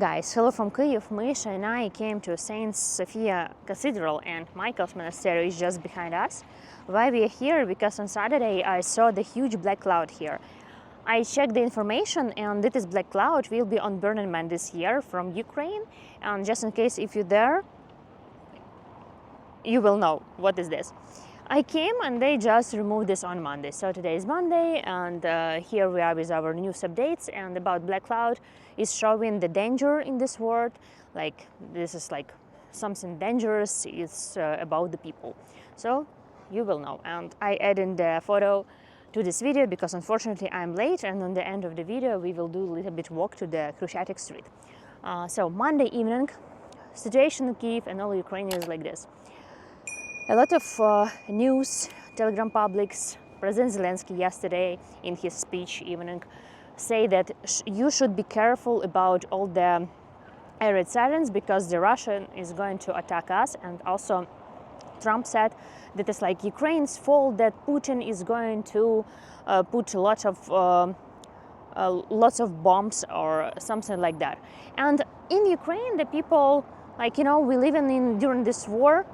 Guys, hello from Kyiv. Misha and I came to Saint Sophia Cathedral and Michael's Monastery is just behind us. Why we are here? Because on Saturday I saw the huge black cloud here. I checked the information and this black cloud will be on Burning Man this year from Ukraine. And just in case if you're there, you will know what is this. I came and they just removed this on Monday. So today is Monday and here we are with our news updates, and about black cloud is showing the danger in this world. Like this is like something dangerous. It's about the people. So you will know. And I added the photo to this video because unfortunately I'm late, and on the end of the video we will do a little bit walk to the Khrushchev Street. So Monday evening, situation in Kyiv and all Ukraine is like this. A lot of news, Telegram publics, President Zelensky yesterday in his speech evening say that you should be careful about all the air raid sirens because the Russian is going to attack us. And also Trump said that it's like Ukraine's fault that Putin is going to put lots of bombs or something like that. And in Ukraine, the people, like, you know, we live during this war,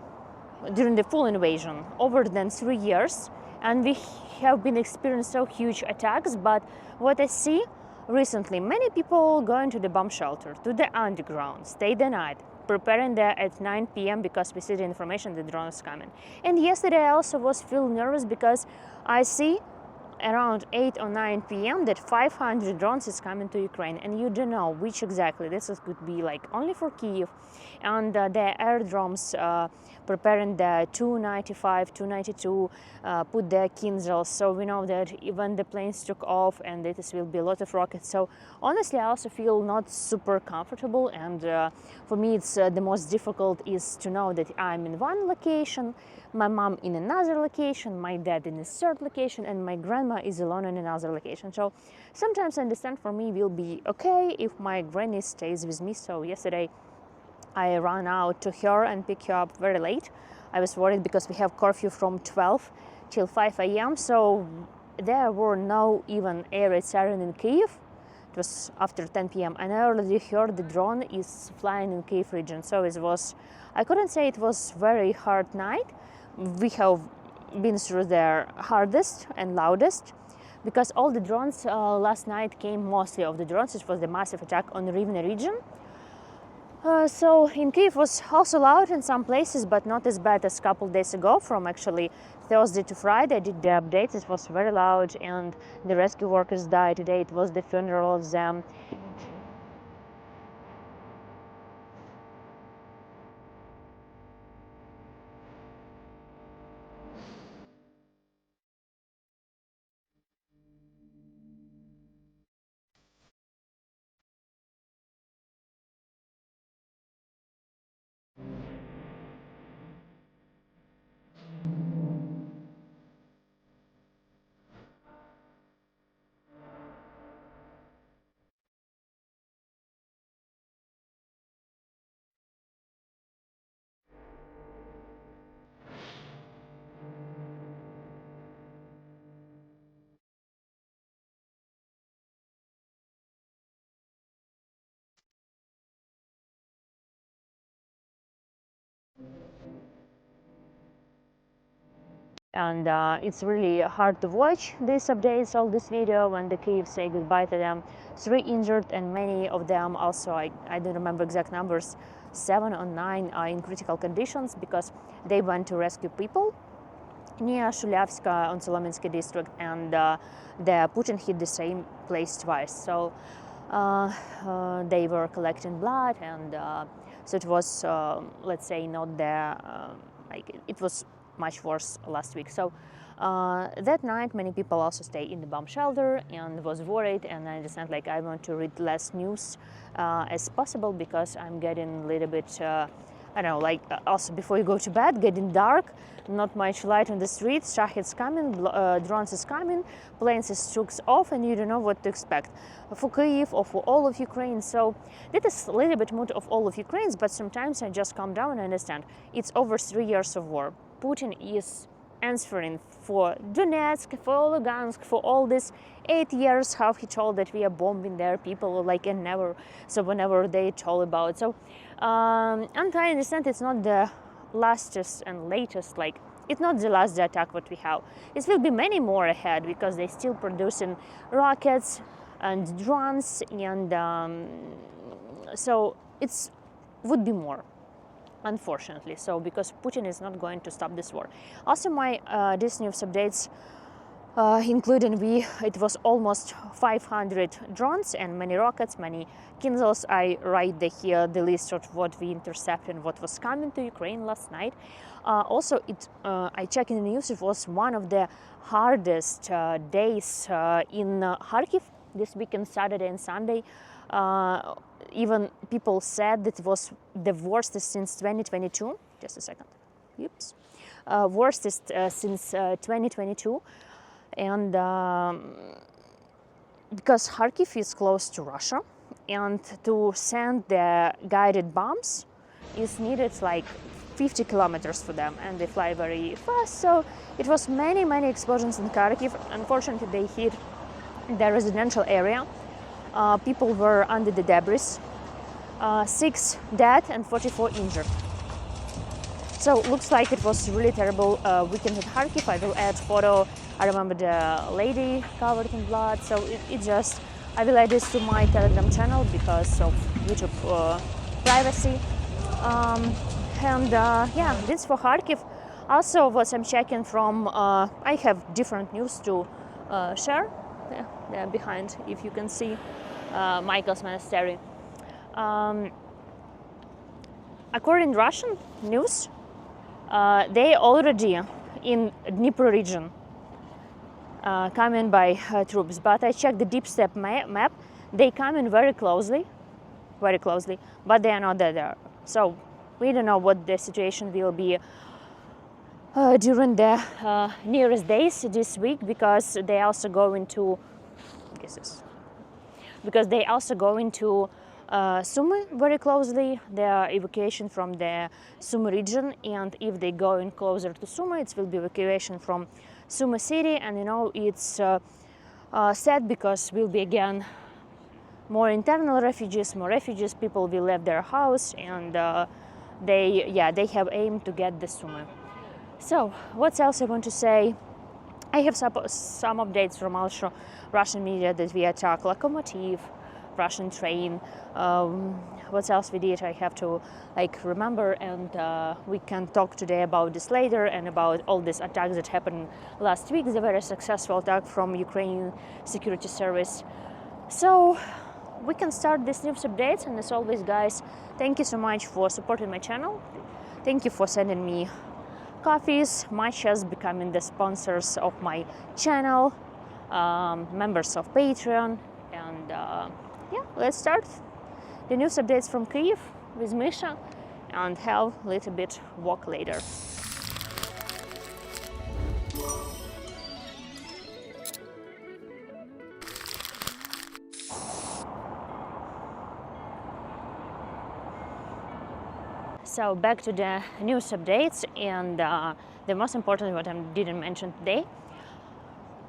during the full invasion, over than 3 years, and we have been experiencing so huge attacks. But what I see recently, many people going to the bomb shelter, to the underground, stay the night, preparing there at 9 p.m. because we see the information the drone is coming. And yesterday I also was feeling nervous because I see around 8 or 9 p.m. that 500 drones is coming to Ukraine, and you don't know which exactly. This could be like only for Kyiv, and the aerodromes preparing the 295, 292, put the Kinzels, so we know that even the planes took off and this will be a lot of rockets. So honestly, I also feel not super comfortable, and for me it's the most difficult is to know that I'm in one location, my mom in another location, my dad in a third location, and my grandma is alone in another location. So sometimes I understand for me will be okay if my granny stays with me. So yesterday I ran out to her and pick her up very late. I was worried because we have curfew from 12 till 5 a.m. So there were no even air raid siren in Kyiv. It was after 10 p.m. and I already heard the drone is flying in Kyiv region. So it was, I couldn't say it was very hard night. We have been through the hardest and loudest because all the drones last night came, mostly of the drones. It was the massive attack on the Rivne region. So in Kyiv was also loud in some places, but not as bad as a couple days ago. From actually Thursday to Friday, I did the updates. It was very loud and the rescue workers died. Today it was the funeral of them. And it's really hard to watch these updates, all this video, when the Kyiv say goodbye to them. 3 injured, and many of them also, I don't remember exact numbers, 7 or 9 are in critical conditions because they went to rescue people near Shulyavska on Solominsky district, and the Putin hit the same place twice. So they were collecting blood, and so it was, let's say, not the, like it was much worse last week. So that night many people also stay in the bomb shelter and was worried, and I understand, like, I want to read less news as possible because I'm getting a little bit I don't know, like also before you go to bed, getting dark, not much light on the streets, shaheds coming, drones is coming, planes is took off, and you don't know what to expect for Kyiv or for all of Ukraine. So that is a little bit mood of all of Ukraine's, but sometimes I just calm down and understand it's over 3 years of war. Putin is answering for Donetsk, for Lugansk, for all these 8 years, how he told that we are bombing their people, like, and never, so whenever they told about. So, and I understand it's not the lastest and latest, like, it's not the last attack what we have. It will be many more ahead because they still producing rockets and drones, and so it's would be more, unfortunately. So because Putin is not going to stop this war. Also, my this news updates, including it was almost 500 drones and many rockets, many Kinzels. I write here the list of what we intercepted and what was coming to Ukraine last night. Also, I checked in the news, it was one of the hardest days in Kharkiv this weekend, Saturday and Sunday. Even people said that it was the worst since 2022. Just a second. Oops. Worst since 2022. And because Kharkiv is close to Russia, and to send the guided bombs is needed like 50 kilometers for them, and they fly very fast. So it was many explosions in Kharkiv. Unfortunately, they hit the residential area. People were under the debris. 6 dead and 44 injured. So looks like it was really terrible weekend in Kharkiv. I will add photo. I remember the lady covered in blood. So I will add this to my Telegram channel because of YouTube privacy. Yeah, this for Kharkiv. Also, what I'm checking from, I have different news to share. There behind, if you can see, Michael's monastery. According to Russian news, they already in Dnipro region coming by troops. But I checked the deep step map. They come in very closely, but they are not there. So we don't know what the situation will be during the nearest days this week, because they also go into Sumy very closely, the evacuation from the Sumy region, and if they go in closer to Sumy, it will be evacuation from Sumy city, and it's sad because will be again more internal refugees, people will leave their house, and they have aim to get the Sumy. So what else I want to say? I have some updates from also Russian media that we attack locomotive, Russian train. What else we did? I have to remember, and we can talk today about this later, and about all these attacks that happened last week. The very successful attack from Ukrainian security service. So we can start this news updates, and as always, guys, thank you so much for supporting my channel. Thank you for sending me coffees, matchas, becoming the sponsors of my channel, members of Patreon, and yeah, let's start the news updates from Kyiv with Misha, and have a little bit walk later. So back to the news updates, and the most important what I didn't mention today.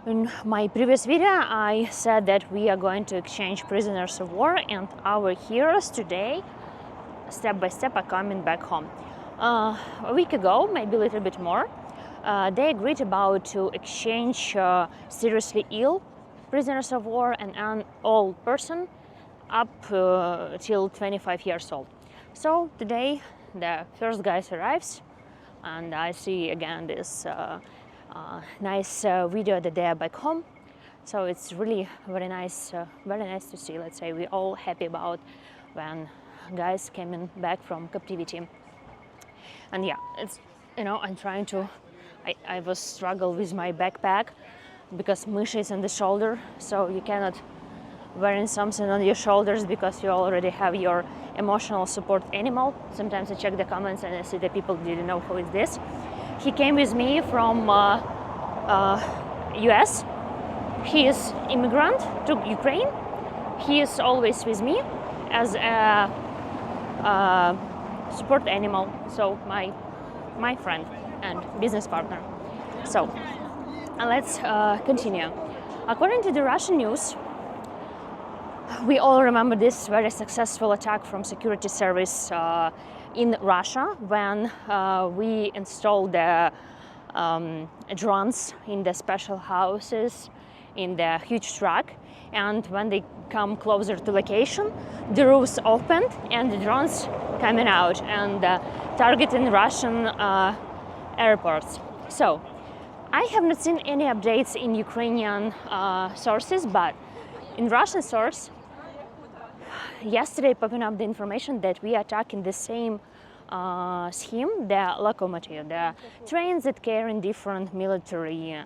In my previous video, I said that we are going to exchange prisoners of war, and our heroes today, step by step, are coming back home. A week ago, maybe a little bit more, they agreed about to exchange seriously ill prisoners of war and an old person up till 25 years old. So today, the first guys arrives, and I see again this nice video that they are back home. So it's really very nice to see. Let's say we're all happy about when guys came back from captivity. And yeah, it's I'm trying to. I was struggle with my backpack because Misha is on the shoulder, so you cannot wearing something on your shoulders because you already have your emotional support animal. Sometimes I check the comments and I see that people didn't know who is this. He came with me from US. He is immigrant to Ukraine. He is always with me as a support animal, so my friend and business partner. So let's continue. According to the Russian news, we all remember this very successful attack from security service in Russia when we installed the drones in the special houses in the huge truck, and when they come closer to location, the roofs opened and the drones coming out and targeting Russian airports. So I have not seen any updates in Ukrainian sources, but in Russian source, yesterday popping up the information that we are attacking the same scheme, the locomotive, the trains that carry different military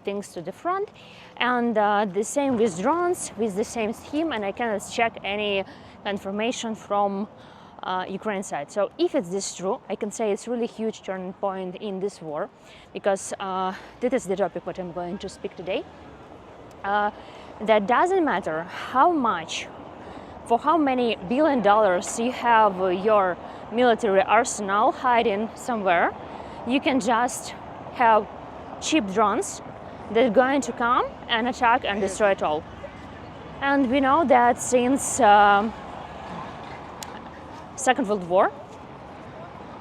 things to the front, and the same with drones, with the same scheme, and I cannot check any information from Ukraine side. So if it's this true, I can say it's really huge turning point in this war, because this is the topic what I'm going to speak today. That doesn't matter how much, for how many $1 billion you have your military arsenal hiding somewhere, you can just have cheap drones that are going to come and attack and destroy it all. And we know that since Second World War,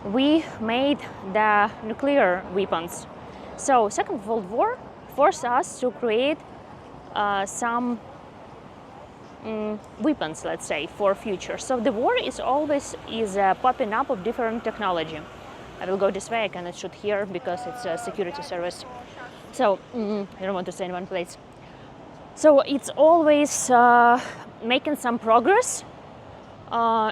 we made the nuclear weapons. So Second World War forced us to create some weapons, let's say, for future. So the war is always popping up of different technology. I will go this way, I cannot shoot here because it's a security service. So I don't want to stay in one place. So it's always making some progress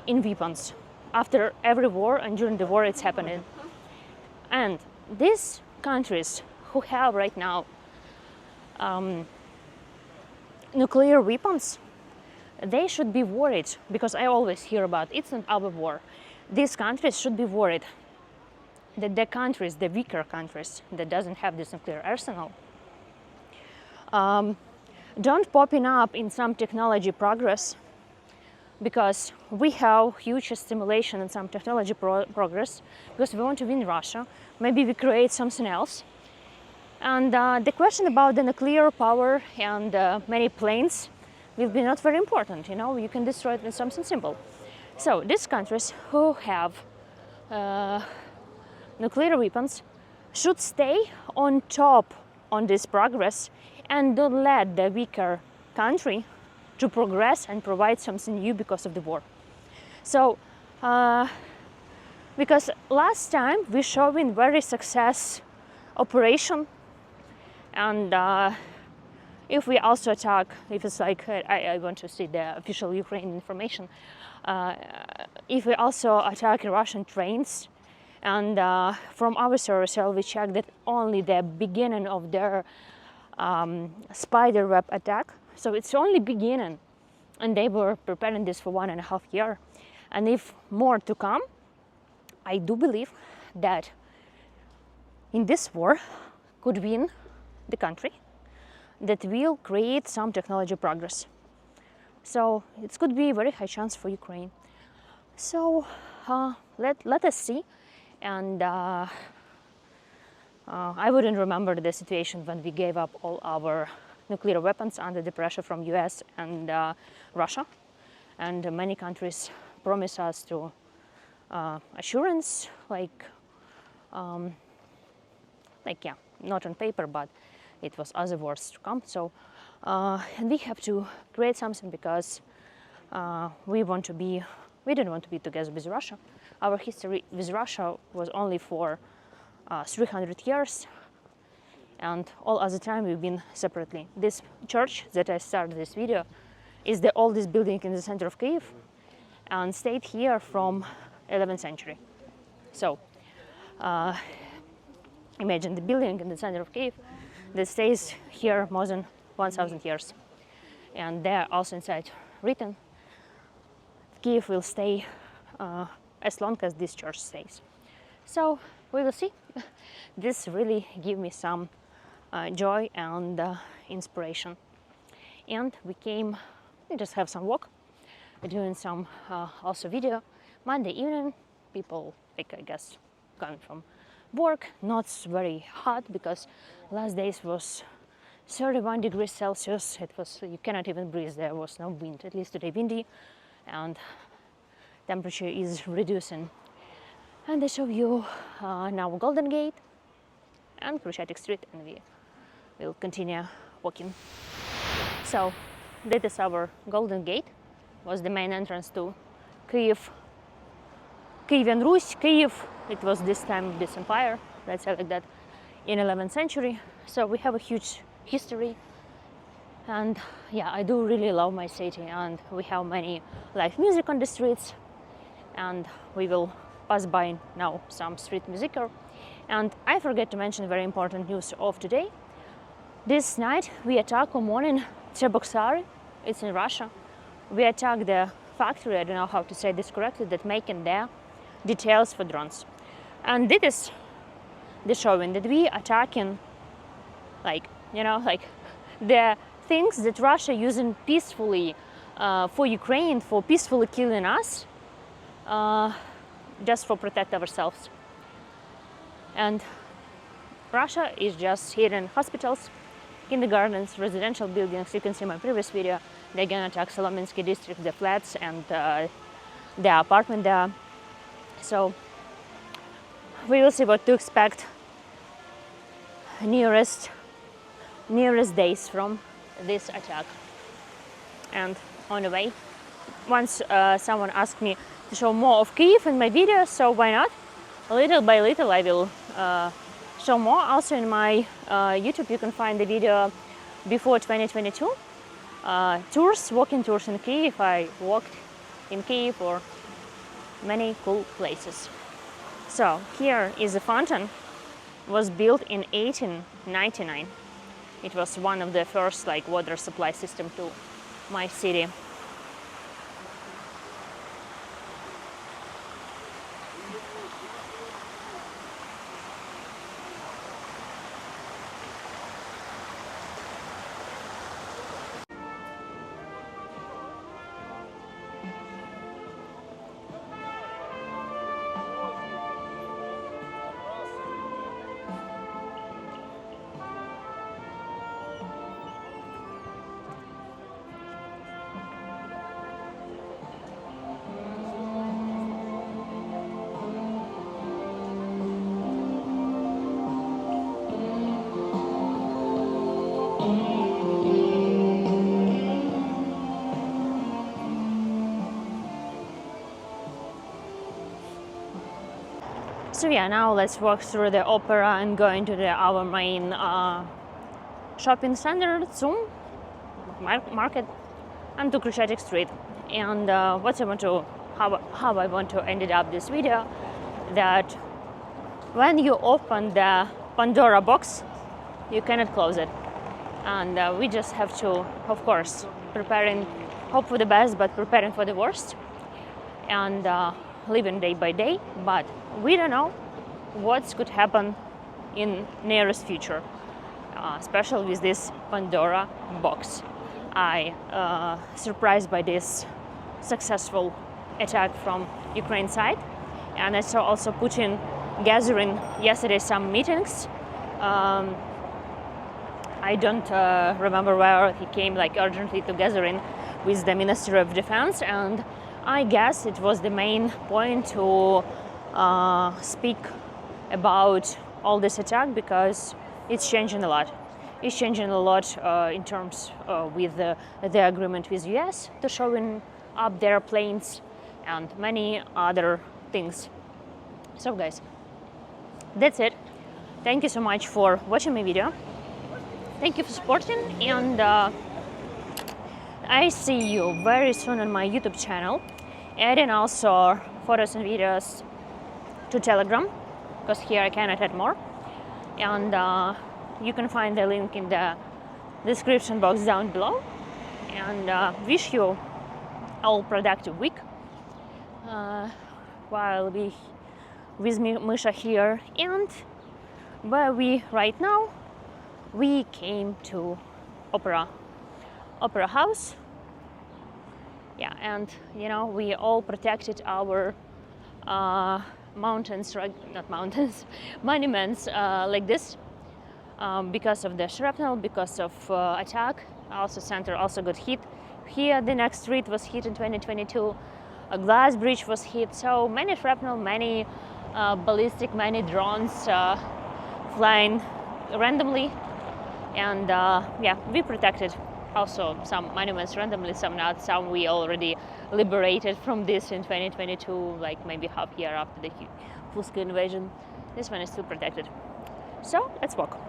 in weapons. After every war and during the war it's happening. And these countries who have right now nuclear weapons, they should be worried, because I always hear about it's not our war. These countries should be worried that the countries, the weaker countries that doesn't have this nuclear arsenal, don't popping up in some technology progress, because we have huge stimulation in some technology progress, because we want to win Russia. Maybe we create something else. And the question about the nuclear power and many planes will be not very important, you can destroy it with something simple. So these countries who have nuclear weapons should stay on top on this progress and don't let the weaker country to progress and provide something new because of the war. So, because last time we showing very success operation, and if we also attack, if it's like, I want to see the official Ukrainian information, if we also attack Russian trains, and from our source we checked that only the beginning of their spider web attack, so it's only beginning, and they were preparing this for 1.5 years, and if more to come, I do believe that in this war could win the country that will create some technology progress. So it could be a very high chance for Ukraine. So let us see. And I wouldn't remember the situation when we gave up all our nuclear weapons under the pressure from US and Russia. And many countries promise us to assurance, yeah, not on paper, but it was other words to come. So and we have to create something, because we didn't want to be together with Russia. Our history with Russia was only for 300 years, and all other time we've been separately. This church that I started this video is the oldest building in the center of Kyiv, and stayed here from 11th century. So imagine the building in the center of Kyiv that stays here more than 1,000 years. And there also inside written, Kyiv will stay as long as this church stays. So we will see. This really gives me some joy and inspiration. And we just have some walk. We're doing some also video. Monday evening, people, I guess, coming from work. Not very hot because last days was 31 degrees Celsius. It was, you cannot even breathe. There was no wind, at least today windy, and temperature is reducing. And I show you now Golden Gate and Khrushchev Street, and we will continue walking. So that is our Golden Gate, was the main entrance to Kyiv, Kievan Rus, Kyiv. It was this time this empire, let's say like that, in 11th century. So we have a huge history, and yeah, I do really love my city, and we have many live music on the streets, and we will pass by now some street musicer. And I forget to mention very important news of today. This night we attack Omon in Cheboksary, it's in Russia. We attack the factory, I don't know how to say this correctly, that making the details for drones. And this is the showing that we attacking, like, you know, like the things that Russia using peacefully for Ukraine, for peacefully killing us, just for protect ourselves. And Russia is just hitting hospitals, kindergartens, residential buildings. You can see my previous video. They're gonna attack Solominsky district, the flats and the apartment there. So we will see what to expect nearest days from this attack. And on the way, once someone asked me to show more of Kyiv in my videos, so why not? Little by little I will show more. Also in my YouTube you can find the video before 2022 tours, walking tours in Kyiv. I walked in Kyiv or many cool places. So here is a fountain. Was built in 1899. It was one of the first like water supply system to my city. So yeah, now let's walk through the opera and go into our main shopping center, Zoom market, and to Khrushchev Street. And how I want to end up this video, that when you open the Pandora box, you cannot close it. And we just have to, of course, hope for the best, but preparing for the worst, and living day by day. But we don't know what could happen in nearest future, especially with this Pandora box. I surprised by this successful attack from Ukraine side, and I saw also Putin gathering yesterday some meetings. I don't remember where he came like urgently to gathering with the Ministry of Defense, and I guess it was the main point to speak about all this attack, because it's changing a lot. It's changing a lot in terms with the agreement with US to showing up their planes and many other things. So guys, that's it. Thank you so much for watching my video. Thank you for supporting, and I see you very soon on my YouTube channel, adding also photos and videos to Telegram, because here I cannot add more. And you can find the link in the description box down below. And wish you all productive week while we with me Misha here. And where we right now, we came to opera house. Yeah, and you know, we all protected our mountains, not mountains, monuments like this because of the shrapnel, because of attack. Also, center also got hit. Here, the next street was hit in 2022. A glass bridge was hit. So many shrapnel, many ballistic, many drones flying randomly. And yeah, we protected also some monuments randomly, some not. Some we already liberated from this in 2022, like maybe half year after the full-scale invasion. This one is still protected. So let's walk.